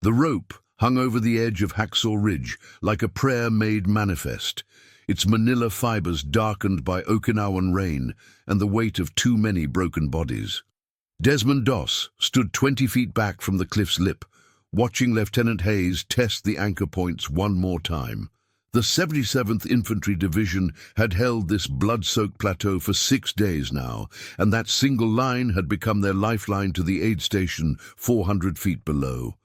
The rope hung over the edge of Hacksaw Ridge like a prayer made manifest, its manila fibers darkened by Okinawan rain and the weight of too many broken bodies. Desmond Doss stood 20 feet back from the cliff's lip, watching Lieutenant Hayes test the anchor points one more time. The 77th Infantry Division had held this blood-soaked plateau for 6 days now, and that single line had become their lifeline to the aid station 400 feet below.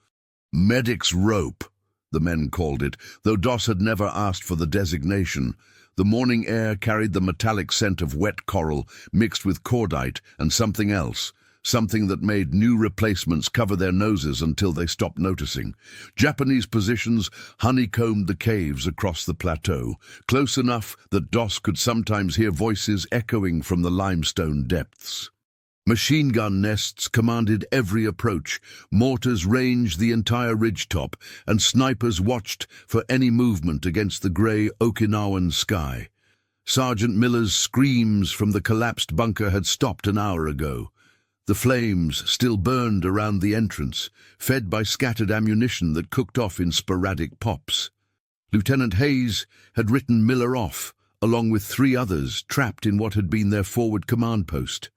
Medic's Rope, the men called it, though Doss had never asked for the designation. The morning air carried the metallic scent of wet coral mixed with cordite and something else, something that made new replacements cover their noses until they stopped noticing. Japanese positions honeycombed the caves across the plateau, close enough that Doss could sometimes hear voices echoing from the limestone depths. Machine gun nests commanded every approach, mortars ranged the entire ridgetop, and snipers watched for any movement against the grey Okinawan sky. Sergeant Miller's screams from the collapsed bunker had stopped an hour ago. The flames still burned around the entrance, fed by scattered ammunition that cooked off in sporadic pops. Lieutenant Hayes had written Miller off, along with 3 others trapped in what had been their forward command post.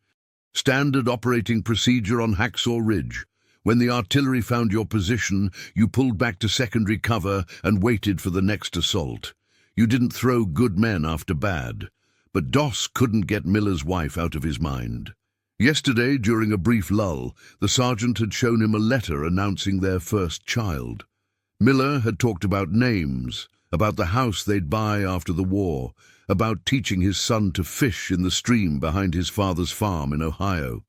Standard operating procedure on Hacksaw Ridge. When the artillery found your position, you pulled back to secondary cover and waited for the next assault. You didn't throw good men after bad. But Doss couldn't get Miller's wife out of his mind. Yesterday, during a brief lull, the sergeant had shown him a letter announcing their first child. Miller had talked about names, about the house they'd buy after the war, about teaching his son to fish in the stream behind his father's farm in Ohio.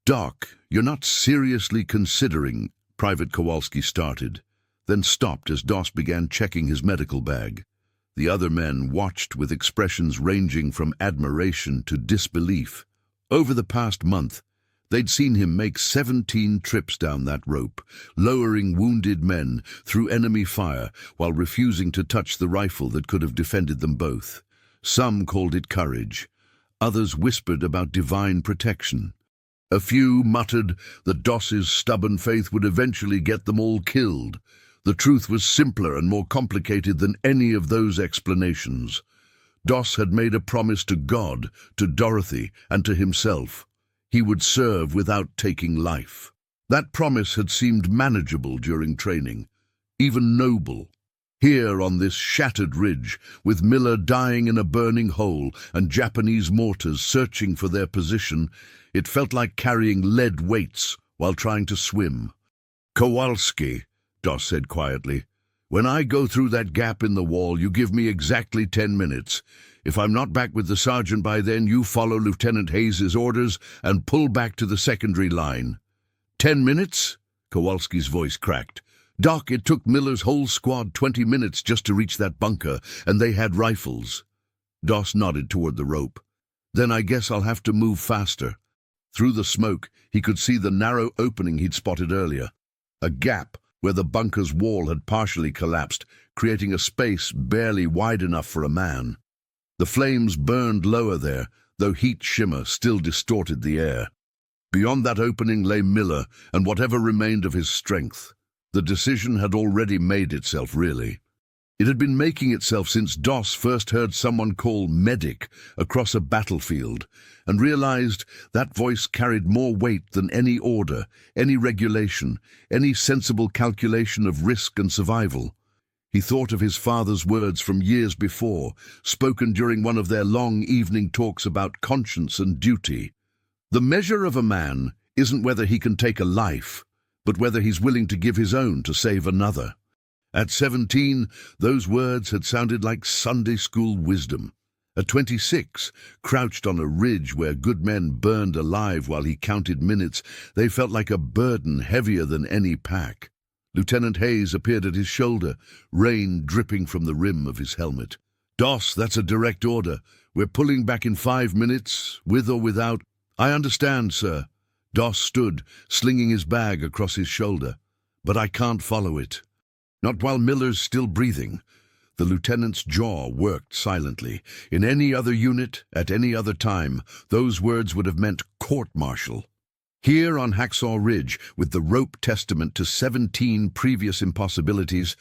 "Doc, you're not seriously considering," Private Kowalski started, then stopped as Doss began checking his medical bag. The other men watched with expressions ranging from admiration to disbelief. Over the past month, they'd seen him make 17 trips down that rope, lowering wounded men through enemy fire while refusing to touch the rifle that could have defended them both. Some called it courage. Others whispered about divine protection. A few muttered that Doss's stubborn faith would eventually get them all killed. The truth was simpler and more complicated than any of those explanations. Doss had made a promise to God, to Dorothy, and to himself. He would serve without taking life. That promise had seemed manageable during training, even noble. Here on this shattered ridge, with Miller dying in a burning hole and Japanese mortars searching for their position, it felt like carrying lead weights while trying to swim. "Kowalski," Doss said quietly, "when I go through that gap in the wall, you give me exactly 10 minutes. If I'm not back with the sergeant by then, you follow Lieutenant Hayes's orders and pull back to the secondary line." 10 minutes? Kowalski's voice cracked. "Doc, it took Miller's whole squad 20 minutes just to reach that bunker, and they had rifles." Doss nodded toward the rope. "Then I guess I'll have to move faster." Through the smoke, he could see the narrow opening he'd spotted earlier. A gap where the bunker's wall had partially collapsed, creating a space barely wide enough for a man. The flames burned lower there, though heat shimmer still distorted the air. Beyond that opening lay Miller and whatever remained of his strength. The decision had already made itself, really. It had been making itself since Doss first heard someone call medic across a battlefield, and realized that voice carried more weight than any order, any regulation, any sensible calculation of risk and survival. He thought of his father's words from years before, spoken during one of their long evening talks about conscience and duty. The measure of a man isn't whether he can take a life, but whether he's willing to give his own to save another. At 17, those words had sounded like Sunday school wisdom. At 26, crouched on a ridge where good men burned alive while he counted minutes, they felt like a burden heavier than any pack. Lieutenant Hayes appeared at his shoulder, rain dripping from the rim of his helmet. "Doss, that's a direct order. We're pulling back in 5 minutes, with or without—" "I understand, sir." Doss stood, slinging his bag across his shoulder. "But I can't follow it. Not while Miller's still breathing." The lieutenant's jaw worked silently. In any other unit, at any other time, those words would have meant court-martial. Here on Hacksaw Ridge, with the rope testament to 17 previous impossibilities,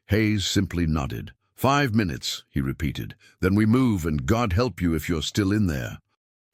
Hayes simply nodded. 5 minutes, he repeated. Then we move, and God help you if you're still in there.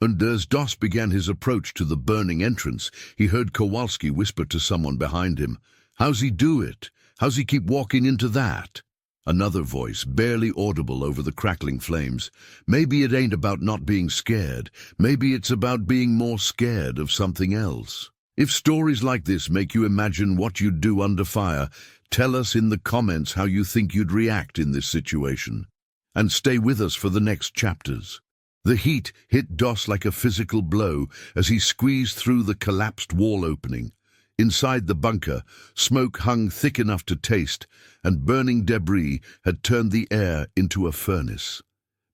And as Doss began his approach to the burning entrance, he heard Kowalski whisper to someone behind him, "How's he do it? How's he keep walking into that?" Another voice, barely audible over the crackling flames. "Maybe it ain't about not being scared. Maybe it's about being more scared of something else." If stories like this make you imagine what you'd do under fire, tell us in the comments how you think you'd react in this situation. And stay with us for the next chapters. The heat hit Doss like a physical blow as he squeezed through the collapsed wall opening. Inside the bunker, smoke hung thick enough to taste, and burning debris had turned the air into a furnace.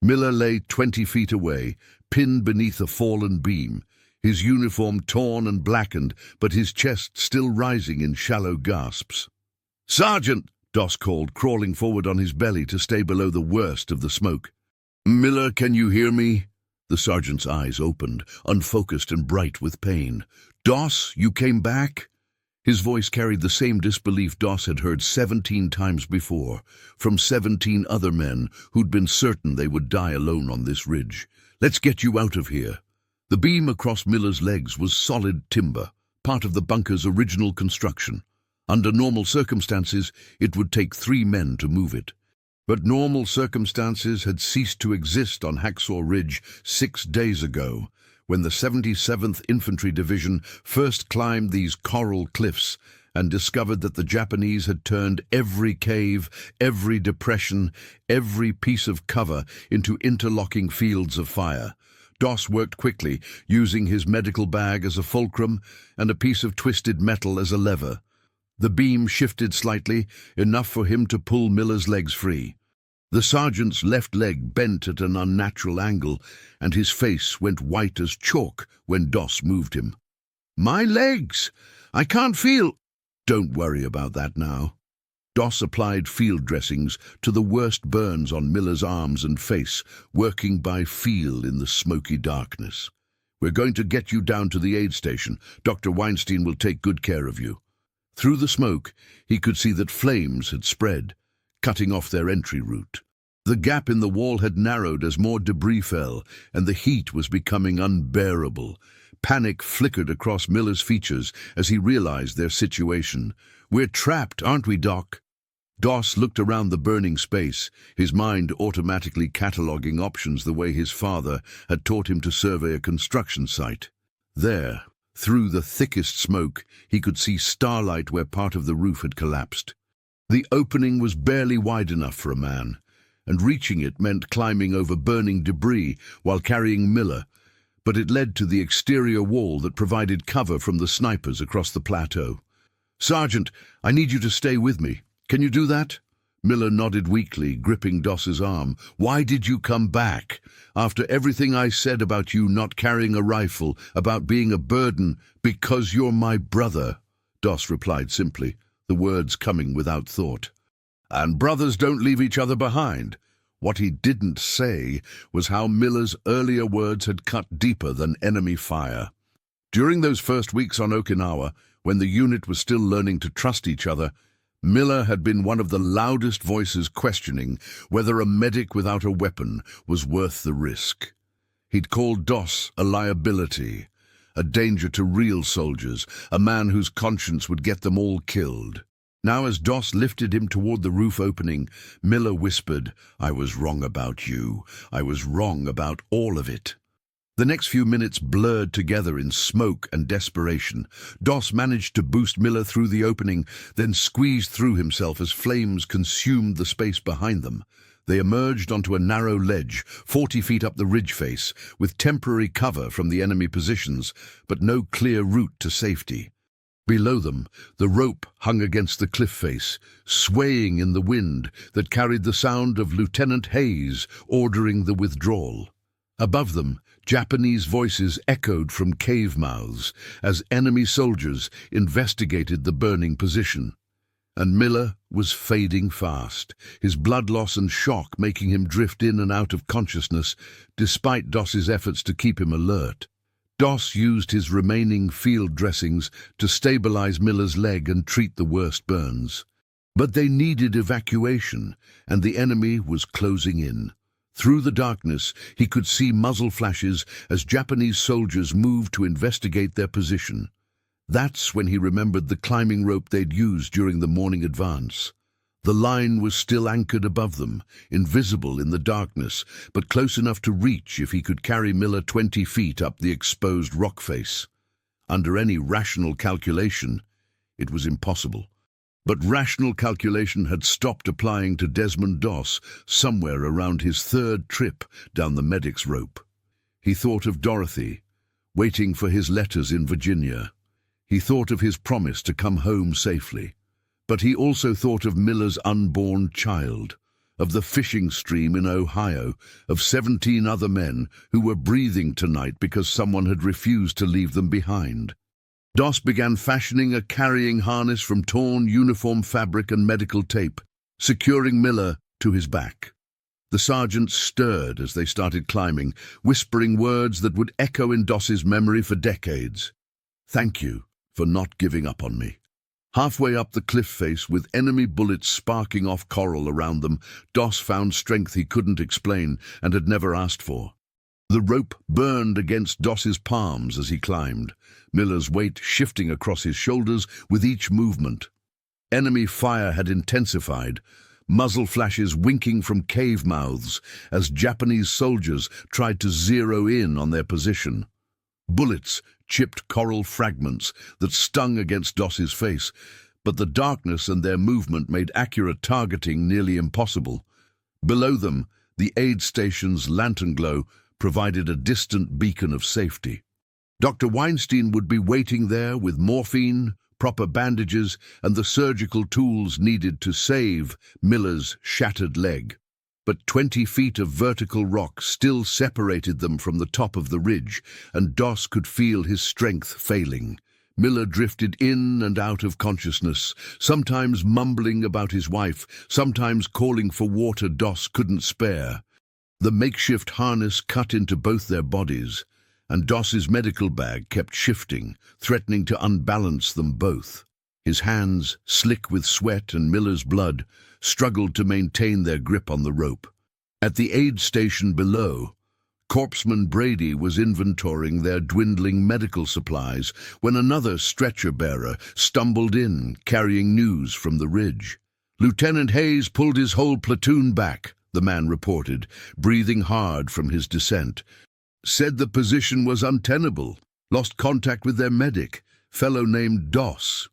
Miller lay 20 feet away, pinned beneath a fallen beam, his uniform torn and blackened, but his chest still rising in shallow gasps. "Sergeant!" Doss called, crawling forward on his belly to stay below the worst of the smoke. "Miller, can you hear me?" The sergeant's eyes opened, unfocused and bright with pain. "Doss, you came back?" His voice carried the same disbelief Doss had heard 17 times before, from 17 other men who'd been certain they would die alone on this ridge. "Let's get you out of here." The beam across Miller's legs was solid timber, part of the bunker's original construction. Under normal circumstances, it would take 3 men to move it. But normal circumstances had ceased to exist on Hacksaw Ridge 6 days ago, when the 77th Infantry Division first climbed these coral cliffs and discovered that the Japanese had turned every cave, every depression, every piece of cover into interlocking fields of fire. Doss worked quickly, using his medical bag as a fulcrum and a piece of twisted metal as a lever. The beam shifted slightly, enough for him to pull Miller's legs free. The sergeant's left leg bent at an unnatural angle, and his face went white as chalk when Doss moved him. "My legs! I can't feel—" "Don't worry about that now." Doss applied field dressings to the worst burns on Miller's arms and face, working by feel in the smoky darkness. "We're going to get you down to the aid station. Dr. Weinstein will take good care of you." Through the smoke, he could see that flames had spread, cutting off their entry route. The gap in the wall had narrowed as more debris fell, and the heat was becoming unbearable. Panic flickered across Miller's features as he realized their situation. "We're trapped, aren't we, Doc?" Doss looked around the burning space, his mind automatically cataloging options the way his father had taught him to survey a construction site. There, through the thickest smoke, he could see starlight where part of the roof had collapsed. The opening was barely wide enough for a man, and reaching it meant climbing over burning debris while carrying Miller, but it led to the exterior wall that provided cover from the snipers across the plateau. "Sergeant, I need you to stay with me. Can you do that?" Miller nodded weakly, gripping Doss's arm. "Why did you come back? After everything I said about you not carrying a rifle, about being a burden, because you're my brother," Doss replied simply, the words coming without thought. "And brothers don't leave each other behind." What he didn't say was how Miller's earlier words had cut deeper than enemy fire. During those first weeks on Okinawa, when the unit was still learning to trust each other, Miller had been one of the loudest voices questioning whether a medic without a weapon was worth the risk. He'd called Doss a liability, a danger to real soldiers, a man whose conscience would get them all killed. Now as Doss lifted him toward the roof opening, Miller whispered, "I was wrong about you. I was wrong about all of it." The next few minutes blurred together in smoke and desperation. Doss managed to boost Miller through the opening, then squeezed through himself as flames consumed the space behind them. They emerged onto a narrow ledge, 40 feet up the ridge face, with temporary cover from the enemy positions, but no clear route to safety. Below them, the rope hung against the cliff face, swaying in the wind that carried the sound of Lieutenant Hayes ordering the withdrawal. Above them, Japanese voices echoed from cave mouths as enemy soldiers investigated the burning position. And Miller was fading fast, his blood loss and shock making him drift in and out of consciousness, despite Doss's efforts to keep him alert. Doss used his remaining field dressings to stabilize Miller's leg and treat the worst burns. But they needed evacuation, and the enemy was closing in. Through the darkness, he could see muzzle flashes as Japanese soldiers moved to investigate their position. That's when he remembered the climbing rope they'd used during the morning advance. The line was still anchored above them, invisible in the darkness, but close enough to reach if he could carry Miller 20 feet up the exposed rock face. Under any rational calculation, it was impossible. But rational calculation had stopped applying to Desmond Doss somewhere around his third trip down the medic's rope. He thought of Dorothy, waiting for his letters in Virginia. He thought of his promise to come home safely. But he also thought of Miller's unborn child, of the fishing stream in Ohio, of 17 other men who were breathing tonight because someone had refused to leave them behind. Doss began fashioning a carrying harness from torn uniform fabric and medical tape, securing Miller to his back. The sergeant stirred as they started climbing, whispering words that would echo in Doss's memory for decades. "Thank you for not giving up on me." Halfway up the cliff face, with enemy bullets sparking off coral around them, Doss found strength he couldn't explain and had never asked for. The rope burned against Doss's palms as he climbed, Miller's weight shifting across his shoulders with each movement. Enemy fire had intensified, muzzle flashes winking from cave mouths as Japanese soldiers tried to zero in on their position. Bullets chipped coral fragments that stung against Doss's face, but the darkness and their movement made accurate targeting nearly impossible. Below them, the aid station's lantern glow provided a distant beacon of safety. Dr. Weinstein would be waiting there with morphine, proper bandages, and the surgical tools needed to save Miller's shattered leg. But 20 feet of vertical rock still separated them from the top of the ridge, and Doss could feel his strength failing. Miller drifted in and out of consciousness, sometimes mumbling about his wife, sometimes calling for water Doss couldn't spare. The makeshift harness cut into both their bodies, and Doss's medical bag kept shifting, threatening to unbalance them both. His hands, slick with sweat and Miller's blood, struggled to maintain their grip on the rope. At the aid station below, Corpsman Brady was inventorying their dwindling medical supplies when another stretcher-bearer stumbled in, carrying news from the ridge. "Lieutenant Hayes pulled his whole platoon back," the man reported, breathing hard from his descent. "Said the position was untenable, lost contact with their medic, fellow named Doss."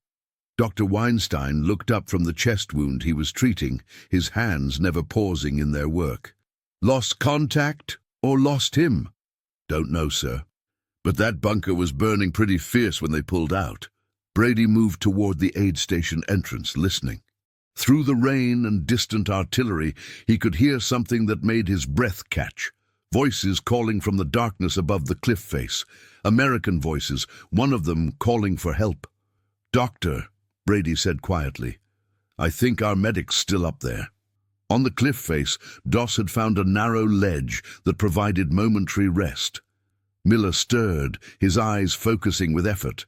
Dr. Weinstein looked up from the chest wound he was treating, his hands never pausing in their work. "Lost contact or lost him?" "Don't know, sir. But that bunker was burning pretty fierce when they pulled out." Brady moved toward the aid station entrance, listening. Through the rain and distant artillery, he could hear something that made his breath catch. Voices calling from the darkness above the cliff face. American voices, one of them calling for help. "Doctor," Brady said quietly, "I think our medic's still up there." On the cliff face, Doss had found a narrow ledge that provided momentary rest. Miller stirred, his eyes focusing with effort.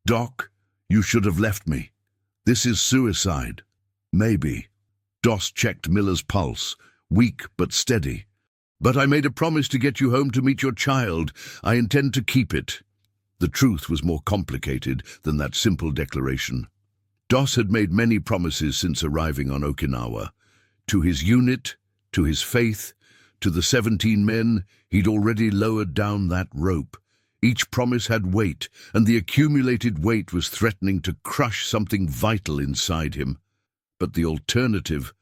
"Doc, you should have left me. This is suicide." "Maybe." Doss checked Miller's pulse, weak but steady. "But I made a promise to get you home to meet your child. I intend to keep it." The truth was more complicated than that simple declaration. Doss had made many promises since arriving on Okinawa. To his unit, to his faith, to the 17 men he'd already lowered down that rope. Each promise had weight, and the accumulated weight was threatening to crush something vital inside him. But the alternative,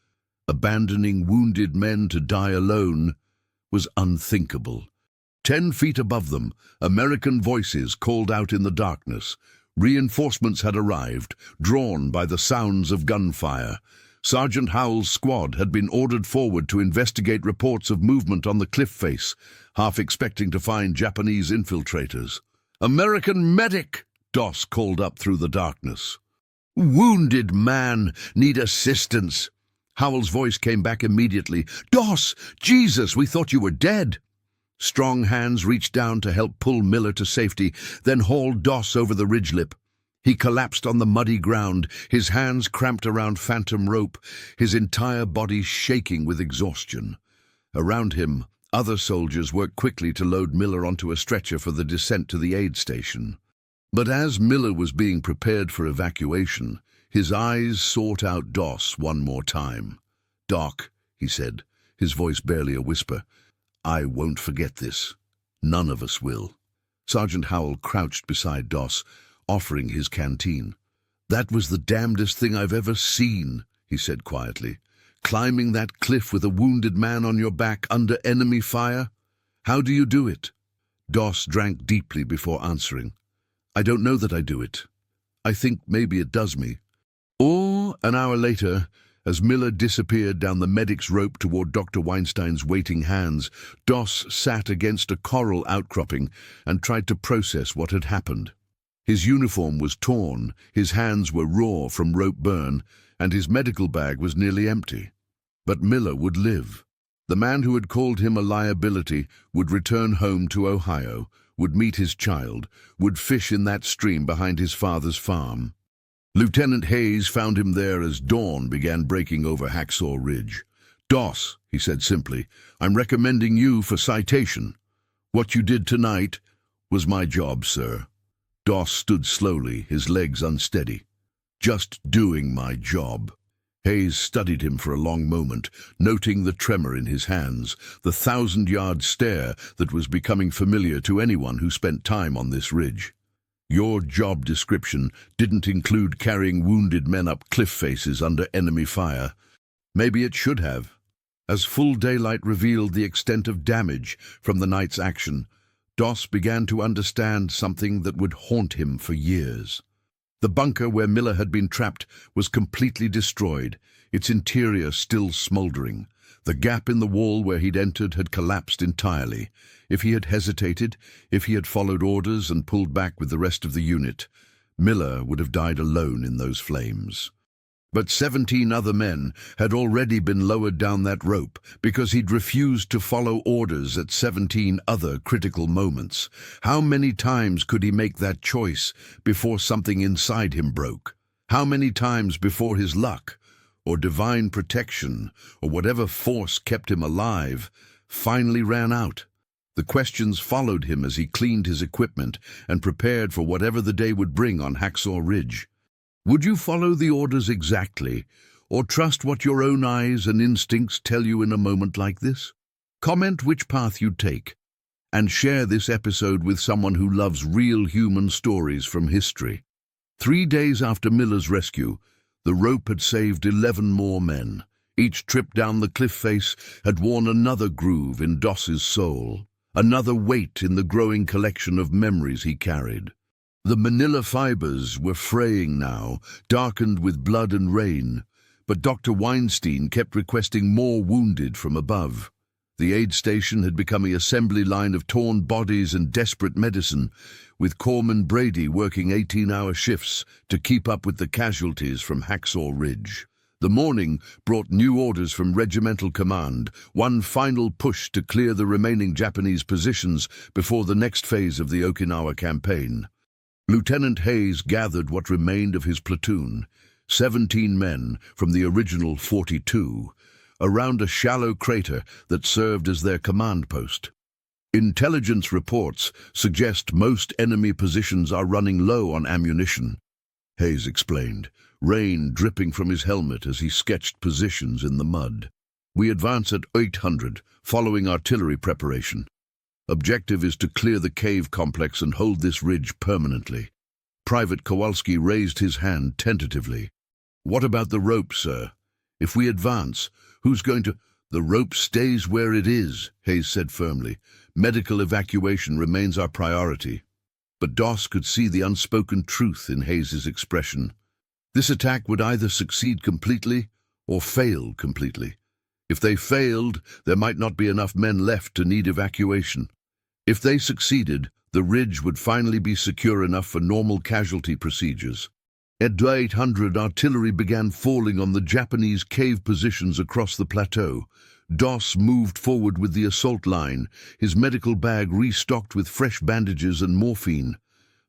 abandoning wounded men to die alone, was unthinkable. 10 feet above them, American voices called out in the darkness. Reinforcements had arrived, drawn by the sounds of gunfire. Sergeant Howell's squad had been ordered forward to investigate reports of movement on the cliff face, half expecting to find Japanese infiltrators. "American medic!" Doss called up through the darkness. "Wounded man, need assistance." Howell's voice came back immediately. "Doss! Jesus, we thought you were dead." Strong hands reached down to help pull Miller to safety, then hauled Doss over the ridge lip. He collapsed on the muddy ground, his hands cramped around phantom rope, his entire body shaking with exhaustion. Around him, other soldiers worked quickly to load Miller onto a stretcher for the descent to the aid station. But as Miller was being prepared for evacuation, his eyes sought out Doss one more time. "Doc," he said, his voice barely a whisper, "I won't forget this. None of us will." Sergeant Howell crouched beside Doss, offering his canteen. "That was the damnedest thing I've ever seen," he said quietly. "Climbing that cliff with a wounded man on your back under enemy fire? How do you do it?" Doss drank deeply before answering. "I don't know that I do it. I think maybe it does me." Or, an hour later, as Miller disappeared down the medic's rope toward Dr. Weinstein's waiting hands, Doss sat against a coral outcropping and tried to process what had happened. His uniform was torn, his hands were raw from rope burn, and his medical bag was nearly empty. But Miller would live. The man who had called him a liability would return home to Ohio, would meet his child, would fish in that stream behind his father's farm. Lieutenant Hayes found him there as dawn began breaking over Hacksaw Ridge. "Doss," he said simply, "I'm recommending you for citation. What you did tonight was my job, sir." Doss stood slowly, his legs unsteady. "Just doing my job." Hayes studied him for a long moment, noting the tremor in his hands, the 1,000-yard stare that was becoming familiar to anyone who spent time on this ridge. "Your job description didn't include carrying wounded men up cliff faces under enemy fire. Maybe it should have." As full daylight revealed the extent of damage from the night's action, Doss began to understand something that would haunt him for years. The bunker where Miller had been trapped was completely destroyed, its interior still smoldering. The gap in the wall where he'd entered had collapsed entirely. If he had hesitated, if he had followed orders and pulled back with the rest of the unit, Miller would have died alone in those flames. But 17 other men had already been lowered down that rope because he'd refused to follow orders at 17 other critical moments. How many times could he make that choice before something inside him broke? How many times before his luck, or divine protection, or whatever force kept him alive, finally ran out? The questions followed him as he cleaned his equipment and prepared for whatever the day would bring on Hacksaw Ridge. Would you follow the orders exactly, or trust what your own eyes and instincts tell you in a moment like this? Comment which path you'd take, and share this episode with someone who loves real human stories from history. 3 days after Miller's rescue, the rope had saved 11 more men. Each trip down the cliff face had worn another groove in Doss's soul, another weight in the growing collection of memories he carried. The manila fibers were fraying now, darkened with blood and rain, but Dr. Weinstein kept requesting more wounded from above. The aid station had become an assembly line of torn bodies and desperate medicine, with Corpsman Brady working 18-hour shifts to keep up with the casualties from Hacksaw Ridge. The morning brought new orders from Regimental Command, one final push to clear the remaining Japanese positions before the next phase of the Okinawa campaign. Lieutenant Hayes gathered what remained of his platoon, 17 men from the original 42, around a shallow crater that served as their command post. Intelligence reports suggest most enemy positions are running low on ammunition, Hayes explained, rain dripping from his helmet as he sketched positions in the mud. "We advance at 800, following artillery preparation. Objective is to clear the cave complex and hold this ridge permanently." Private Kowalski raised his hand tentatively. "What about the rope, sir? If we advance, who's going to—" "The rope stays where it is," Hayes said firmly. "Medical evacuation remains our priority." But Doss could see the unspoken truth in Hayes's expression. This attack would either succeed completely or fail completely. If they failed, there might not be enough men left to need evacuation. If they succeeded, the ridge would finally be secure enough for normal casualty procedures. At 800, artillery began falling on the Japanese cave positions across the plateau. Doss moved forward with the assault line, his medical bag restocked with fresh bandages and morphine.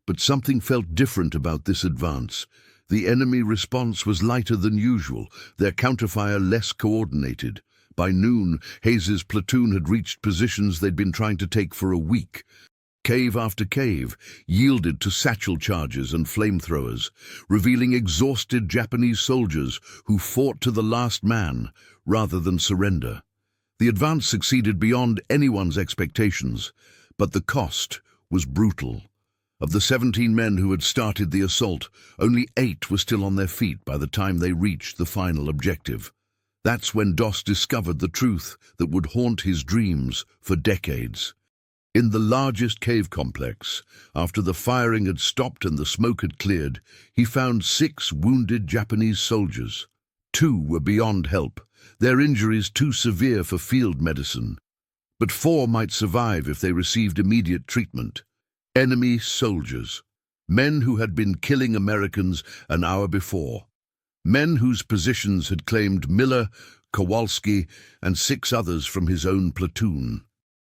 But something felt different about this advance. The enemy response was lighter than usual, their counterfire less coordinated. By noon, Hayes's platoon had reached positions they'd been trying to take for a week. Cave after cave yielded to satchel charges and flamethrowers, revealing exhausted Japanese soldiers who fought to the last man rather than surrender. The advance succeeded beyond anyone's expectations, but the cost was brutal. Of the 17 men who had started the assault, only 8 were still on their feet by the time they reached the final objective. That's when Doss discovered the truth that would haunt his dreams for decades. In the largest cave complex, after the firing had stopped and the smoke had cleared, he found 6 wounded Japanese soldiers. 2 were beyond help, their injuries too severe for field medicine. But 4 might survive if they received immediate treatment. Enemy soldiers, men who had been killing Americans an hour before. Men whose positions had claimed Miller, Kowalski, and 6 others from his own platoon.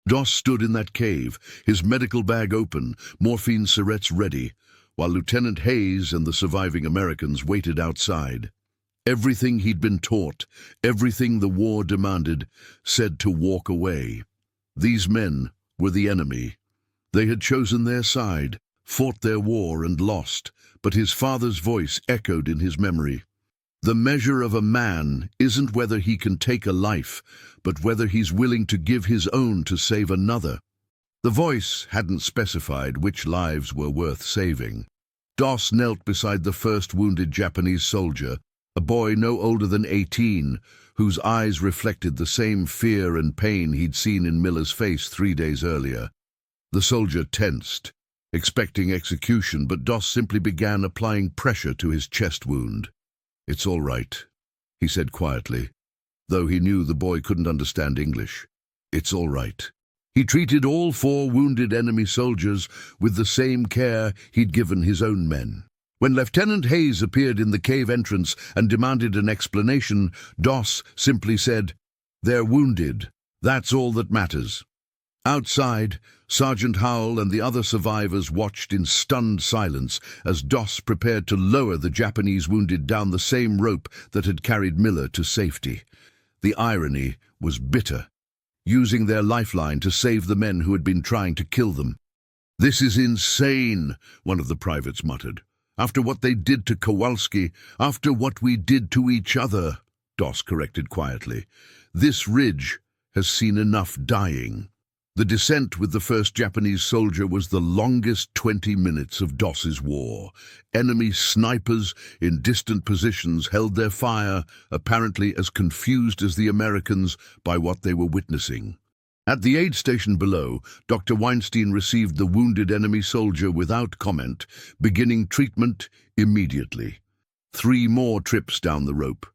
Doss stood in that cave, his medical bag open, morphine syringes ready, while Lieutenant Hayes and the surviving Americans waited outside. Everything he'd been taught, everything the war demanded, said to walk away. These men were the enemy. They had chosen their side, fought their war and lost, but his father's voice echoed in his memory. The measure of a man isn't whether he can take a life, but whether he's willing to give his own to save another. The voice hadn't specified which lives were worth saving. Doss knelt beside the first wounded Japanese soldier, a boy no older than 18, whose eyes reflected the same fear and pain he'd seen in Miller's face 3 days earlier. The soldier tensed, expecting execution, but Doss simply began applying pressure to his chest wound. "It's all right," he said quietly, though he knew the boy couldn't understand English. "It's all right." He treated all 4 wounded enemy soldiers with the same care he'd given his own men. When Lieutenant Hayes appeared in the cave entrance and demanded an explanation, Doss simply said, "They're wounded. That's all that matters." Outside, Sergeant Howell and the other survivors watched in stunned silence as Doss prepared to lower the Japanese wounded down the same rope that had carried Miller to safety. The irony was bitter, using their lifeline to save the men who had been trying to kill them. "This is insane," one of the privates muttered. "After what they did to Kowalski, after what we did to each other," Doss corrected quietly. "This ridge has seen enough dying." The descent with the first Japanese soldier was the longest 20 minutes of Doss's war. Enemy snipers in distant positions held their fire, apparently as confused as the Americans by what they were witnessing. At the aid station below, Dr. Weinstein received the wounded enemy soldier without comment, beginning treatment immediately. 3 more trips down the rope.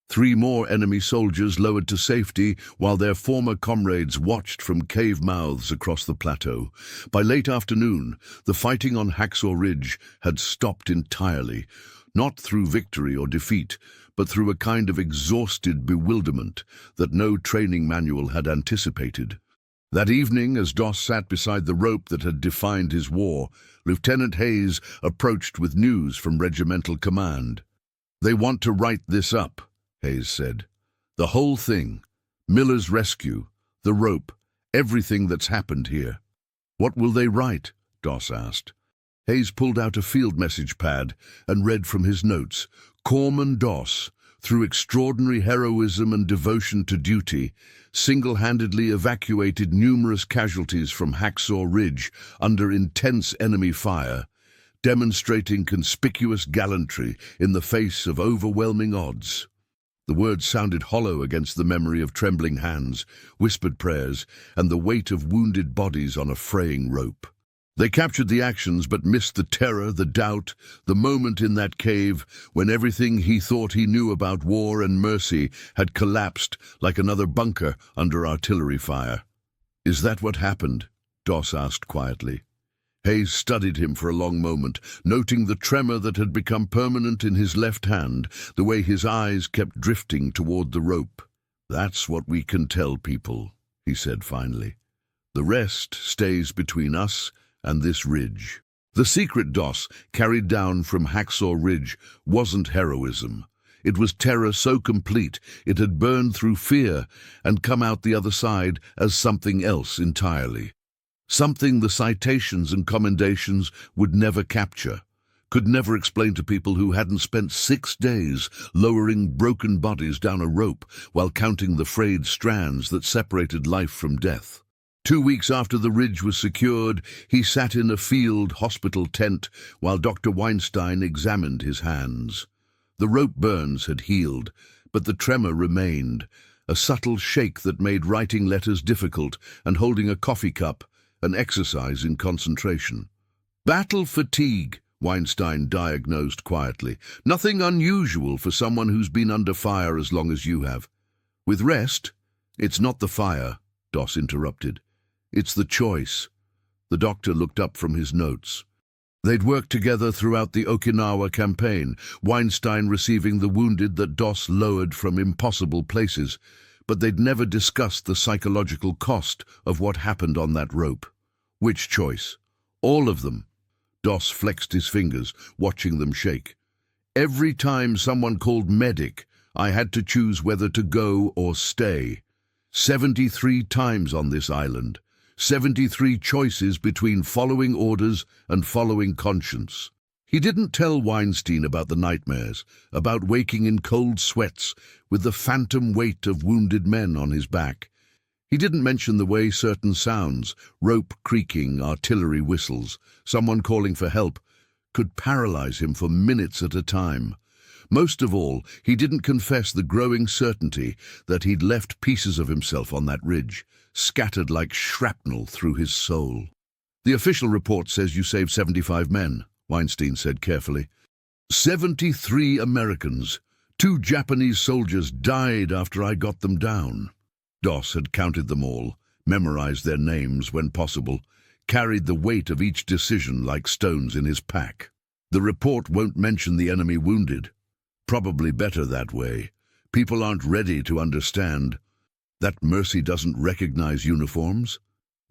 3 more enemy soldiers lowered to safety while their former comrades watched from cave mouths across the plateau. By late afternoon, the fighting on Hacksaw Ridge had stopped entirely, not through victory or defeat, but through a kind of exhausted bewilderment that no training manual had anticipated. That evening, as Doss sat beside the rope that had defined his war, Lieutenant Hayes approached with news from regimental command. "They want to write this up," Hayes said. "The whole thing, Miller's rescue, the rope, everything that's happened here." "What will they write?" Doss asked. Hayes pulled out a field message pad and read from his notes. "Corpsman Doss, through extraordinary heroism and devotion to duty, single-handedly evacuated numerous casualties from Hacksaw Ridge under intense enemy fire, demonstrating conspicuous gallantry in the face of overwhelming odds." The words sounded hollow against the memory of trembling hands, whispered prayers, and the weight of wounded bodies on a fraying rope. They captured the actions but missed the terror, the doubt, the moment in that cave when everything he thought he knew about war and mercy had collapsed like another bunker under artillery fire. "Is that what happened?" Doss asked quietly. Hayes studied him for a long moment, noting the tremor that had become permanent in his left hand, the way his eyes kept drifting toward the rope. That's what we can tell people, he said finally. The rest stays between us and this ridge. The secret Doss carried down from Hacksaw Ridge wasn't heroism. It was terror so complete it had burned through fear and come out the other side as something else entirely. Something the citations and commendations would never capture, could never explain to people who hadn't spent 6 days lowering broken bodies down a rope while counting the frayed strands that separated life from death. 2 weeks after the ridge was secured, he sat in a field hospital tent while Dr. Weinstein examined his hands. The rope burns had healed, but the tremor remained, a subtle shake that made writing letters difficult and holding a coffee cup an exercise in concentration. Battle fatigue, Weinstein diagnosed quietly. Nothing unusual for someone who's been under fire as long as you have. With rest, it's not the fire, Doss interrupted. It's the choice. The doctor looked up from his notes. They'd worked together throughout the Okinawa campaign, Weinstein receiving the wounded that Doss lowered from impossible places, but they'd never discussed the psychological cost of what happened on that rope. Which choice? All of them. Doss flexed his fingers, watching them shake. Every time someone called medic, I had to choose whether to go or stay. 73 times on this island. 73 choices between following orders and following conscience. He didn't tell Weinstein about the nightmares, about waking in cold sweats with the phantom weight of wounded men on his back. He didn't mention the way certain sounds, rope creaking, artillery whistles, someone calling for help, could paralyze him for minutes at a time. Most of all, he didn't confess the growing certainty that he'd left pieces of himself on that ridge, scattered like shrapnel through his soul. The official report says you saved 75 men, Weinstein said carefully. 73 Americans. 2 Japanese soldiers died after I got them down. Doss had counted them all, memorized their names when possible, carried the weight of each decision like stones in his pack. The report won't mention the enemy wounded. Probably better that way. People aren't ready to understand. That Mercy doesn't recognize uniforms?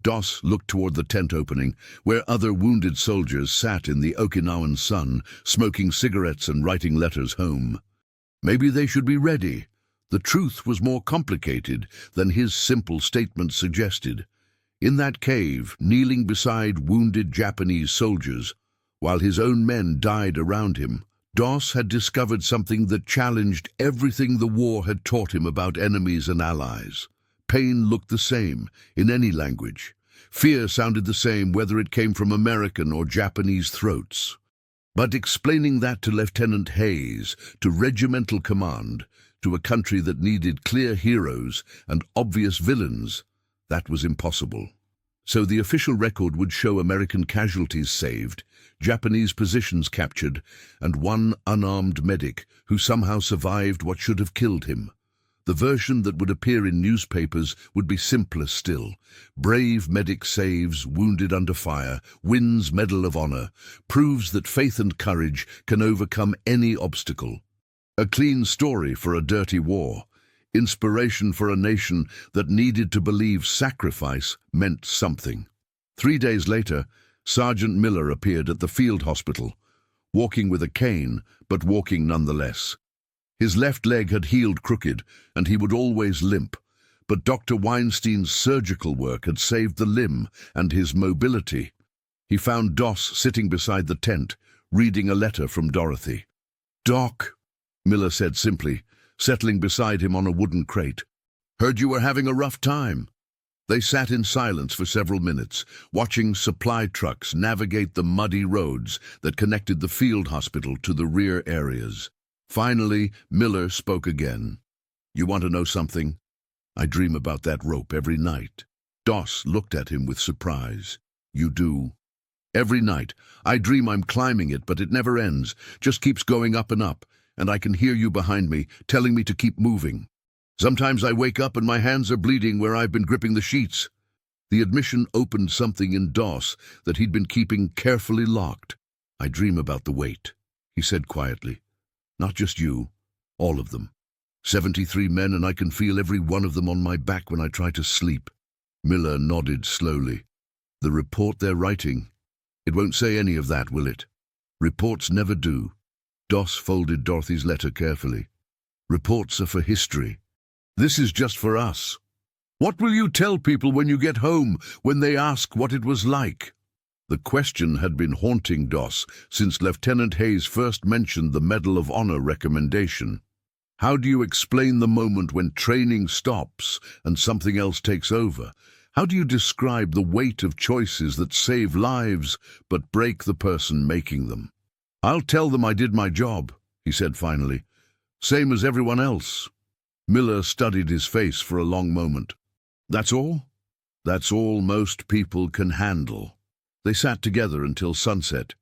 Doss looked toward the tent opening, where other wounded soldiers sat in the Okinawan sun, smoking cigarettes and writing letters home. Maybe they should be ready. The truth was more complicated than his simple statement suggested. In that cave, kneeling beside wounded Japanese soldiers, while his own men died around him, Doss had discovered something that challenged everything the war had taught him about enemies and allies. Pain looked the same in any language. Fear sounded the same whether it came from American or Japanese throats. But explaining that to Lieutenant Hayes, to regimental command, to a country that needed clear heroes and obvious villains, that was impossible. So the official record would show American casualties saved, Japanese positions captured, and 1 unarmed medic who somehow survived what should have killed him. The version that would appear in newspapers would be simpler still. Brave medic saves wounded under fire, wins Medal of Honor, proves that faith and courage can overcome any obstacle. A clean story for a dirty war. Inspiration for a nation that needed to believe sacrifice meant something. 3 days later, Sergeant Miller appeared at the field hospital, walking with a cane, but walking nonetheless. His left leg had healed crooked, and he would always limp, but Dr. Weinstein's surgical work had saved the limb and his mobility. He found Doss sitting beside the tent, reading a letter from Dorothy. "Doc," Miller said simply, settling beside him on a wooden crate. "Heard you were having a rough time." They sat in silence for several minutes, watching supply trucks navigate the muddy roads that connected the field hospital to the rear areas. Finally, Miller spoke again. "You want to know something? I dream about that rope every night." Doss looked at him with surprise. "You do?" "Every night. I dream I'm climbing it, but it never ends, just keeps going up and up, and I can hear you behind me, telling me to keep moving. Sometimes I wake up and my hands are bleeding where I've been gripping the sheets." The admission opened something in Doss that he'd been keeping carefully locked. "I dream about the weight," he said quietly. "Not just you, all of them. 73 men, and I can feel every one of them on my back when I try to sleep. Miller nodded slowly. The report they're writing, it won't say any of that, will it? Reports never do. Doss folded Dorothy's letter carefully. Reports are for history. This is just for us. What will you tell people when you get home, when they ask what it was like? The question had been haunting Doss since Lieutenant Hayes first mentioned the Medal of Honor recommendation. How do you explain the moment when training stops and something else takes over? How do you describe the weight of choices that save lives but break the person making them? I'll tell them I did my job, he said finally. Same as everyone else. Miller studied his face for a long moment. That's all? That's all most people can handle. They sat together until sunset.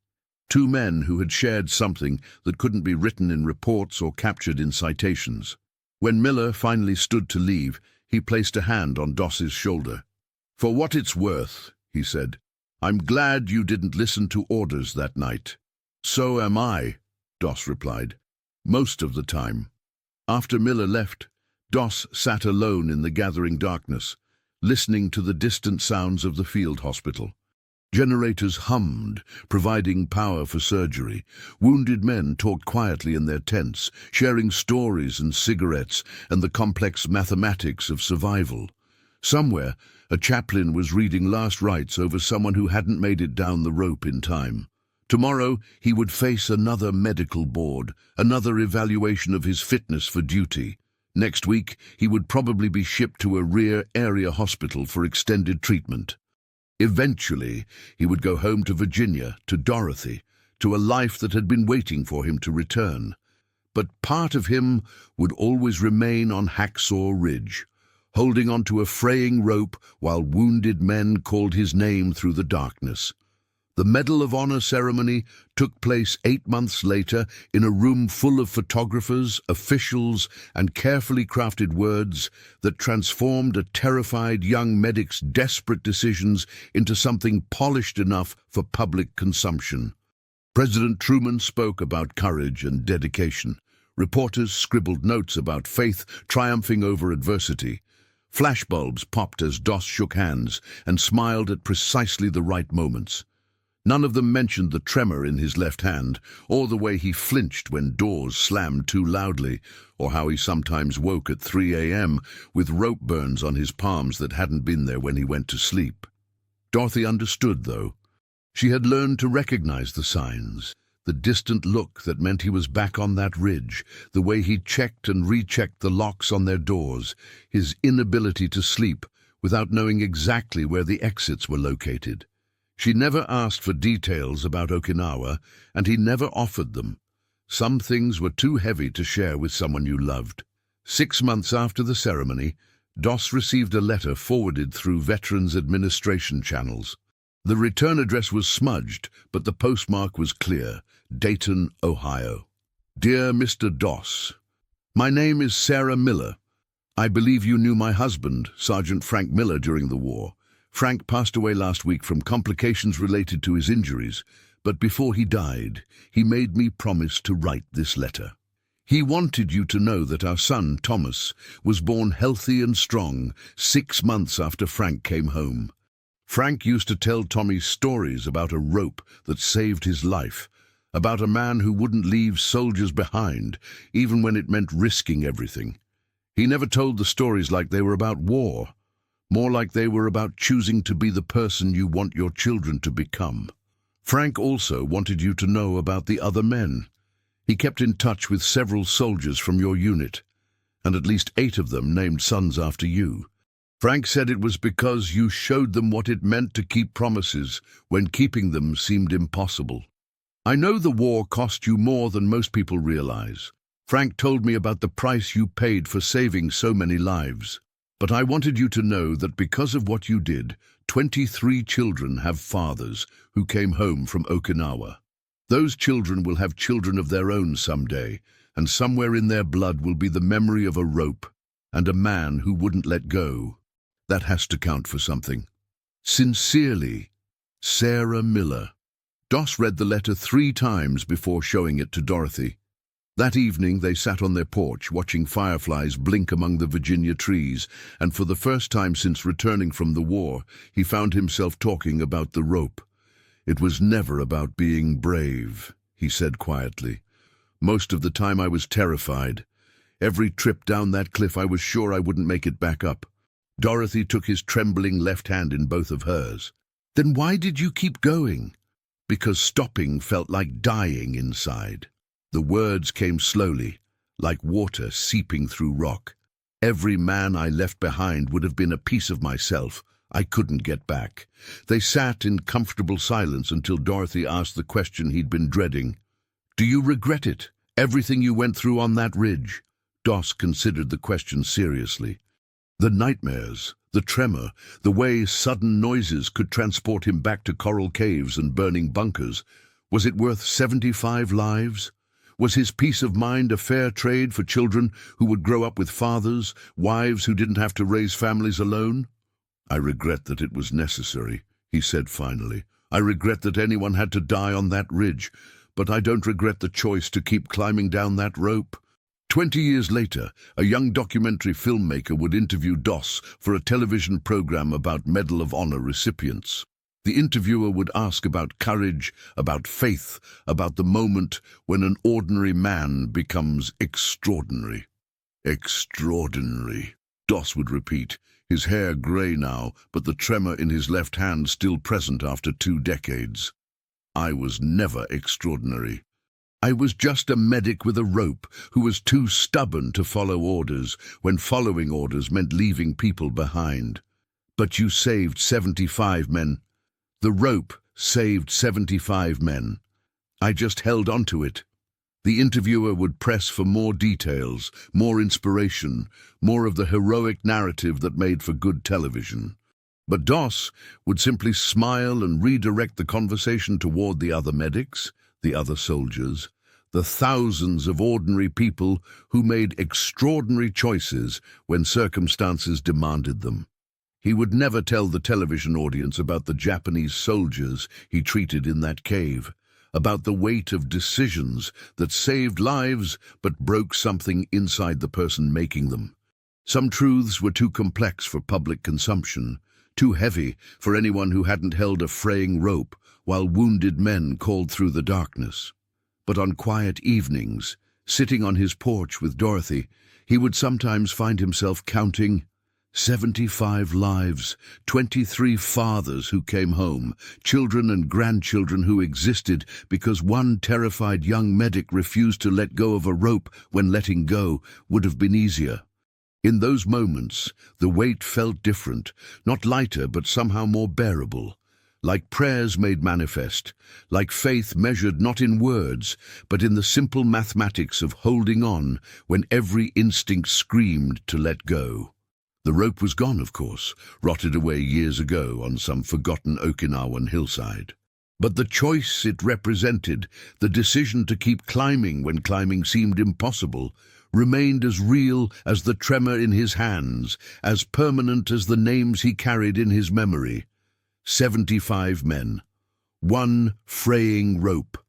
Two men who had shared something that couldn't be written in reports or captured in citations. When Miller finally stood to leave, he placed a hand on Doss's shoulder. For what it's worth, he said, I'm glad you didn't listen to orders that night. So am I, Doss replied. Most of the time. After Miller left, Doss sat alone in the gathering darkness, listening to the distant sounds of the field hospital. Generators hummed, providing power for surgery. Wounded men talked quietly in their tents, sharing stories and cigarettes and the complex mathematics of survival. Somewhere, a chaplain was reading last rites over someone who hadn't made it down the rope in time. Tomorrow, he would face another medical board, another evaluation of his fitness for duty. Next week, he would probably be shipped to a rear area hospital for extended treatment. Eventually, he would go home to Virginia, to Dorothy, to a life that had been waiting for him to return. But part of him would always remain on Hacksaw Ridge, holding onto a fraying rope while wounded men called his name through the darkness. The Medal of Honor ceremony took place 8 months later in a room full of photographers, officials, and carefully crafted words that transformed a terrified young medic's desperate decisions into something polished enough for public consumption. President Truman spoke about courage and dedication. Reporters scribbled notes about faith triumphing over adversity. Flashbulbs popped as Doss shook hands and smiled at precisely the right moments. None of them mentioned the tremor in his left hand, or the way he flinched when doors slammed too loudly, or how he sometimes woke at 3 a.m. with rope burns on his palms that hadn't been there when he went to sleep. Dorothy understood, though. She had learned to recognize the signs, the distant look that meant he was back on that ridge, the way he checked and rechecked the locks on their doors, his inability to sleep without knowing exactly where the exits were located. She never asked for details about Okinawa, and he never offered them. Some things were too heavy to share with someone you loved. 6 months after the ceremony, Doss received a letter forwarded through Veterans Administration channels. The return address was smudged, but the postmark was clear, Dayton, Ohio. Dear Mr. Doss, my name is Sarah Miller. I believe you knew my husband, Sergeant Frank Miller, during the war. Frank passed away last week from complications related to his injuries, but before he died, he made me promise to write this letter. He wanted you to know that our son, Thomas, was born healthy and strong 6 months after Frank came home. Frank used to tell Tommy stories about a rope that saved his life, about a man who wouldn't leave soldiers behind, even when it meant risking everything. He never told the stories like they were about war, more like they were about choosing to be the person you want your children to become. Frank also wanted you to know about the other men. He kept in touch with several soldiers from your unit, and at least 8 of them named sons after you. Frank said it was because you showed them what it meant to keep promises when keeping them seemed impossible. I know the war cost you more than most people realize. Frank told me about the price you paid for saving so many lives. But I wanted you to know that because of what you did, 23 children have fathers who came home from Okinawa. Those children will have children of their own someday, and somewhere in their blood will be the memory of a rope and a man who wouldn't let go. That has to count for something. Sincerely, Sarah Miller. Doss read the letter 3 times before showing it to Dorothy. That evening they sat on their porch watching fireflies blink among the Virginia trees, and for the first time since returning from the war, he found himself talking about the rope. "It was never about being brave," he said quietly. "Most of the time I was terrified. Every trip down that cliff I was sure I wouldn't make it back up." Dorothy took his trembling left hand in both of hers. "Then why did you keep going?" "Because stopping felt like dying inside." The words came slowly, like water seeping through rock. "Every man I left behind would have been a piece of myself. I couldn't get back." They sat in comfortable silence until Dorothy asked the question he'd been dreading. "Do you regret it? Everything you went through on that ridge?" Doss considered the question seriously. The nightmares, the tremor, the way sudden noises could transport him back to coral caves and burning bunkers. Was it worth 75 lives? Was his peace of mind a fair trade for children who would grow up with fathers, wives who didn't have to raise families alone? "I regret that it was necessary," he said finally. "I regret that anyone had to die on that ridge, but I don't regret the choice to keep climbing down that rope." 20 years later, a young documentary filmmaker would interview Doss for a television program about Medal of Honor recipients. The interviewer would ask about courage, about faith, about the moment when an ordinary man becomes extraordinary. "Extraordinary," Doss would repeat, his hair grey now, but the tremor in his left hand still present after 2 decades. "I was never extraordinary. I was just a medic with a rope who was too stubborn to follow orders when following orders meant leaving people behind." "But you saved 75 men. The rope saved 75 men. I just held onto it." The interviewer would press for more details, more inspiration, more of the heroic narrative that made for good television. But Doss would simply smile and redirect the conversation toward the other medics, the other soldiers, the thousands of ordinary people who made extraordinary choices when circumstances demanded them. He would never tell the television audience about the Japanese soldiers he treated in that cave, about the weight of decisions that saved lives but broke something inside the person making them. Some truths were too complex for public consumption, too heavy for anyone who hadn't held a fraying rope while wounded men called through the darkness. But on quiet evenings, sitting on his porch with Dorothy, he would sometimes find himself counting 75 lives, 23 fathers who came home, children and grandchildren who existed because one terrified young medic refused to let go of a rope when letting go would have been easier. In those moments, the weight felt different, not lighter but somehow more bearable, like prayers made manifest, like faith measured not in words but in the simple mathematics of holding on when every instinct screamed to let go. The rope was gone, of course, rotted away years ago on some forgotten Okinawan hillside. But the choice it represented, the decision to keep climbing when climbing seemed impossible, remained as real as the tremor in his hands, as permanent as the names he carried in his memory. 75 men, one fraying rope,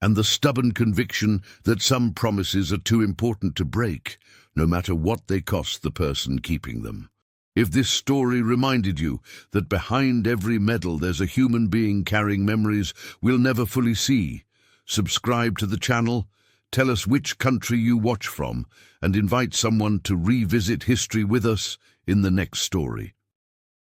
and the stubborn conviction that some promises are too important to break, no matter what they cost the person keeping them. If this story reminded you that behind every medal there's a human being carrying memories we'll never fully see, subscribe to the channel, tell us which country you watch from, and invite someone to revisit history with us in the next story.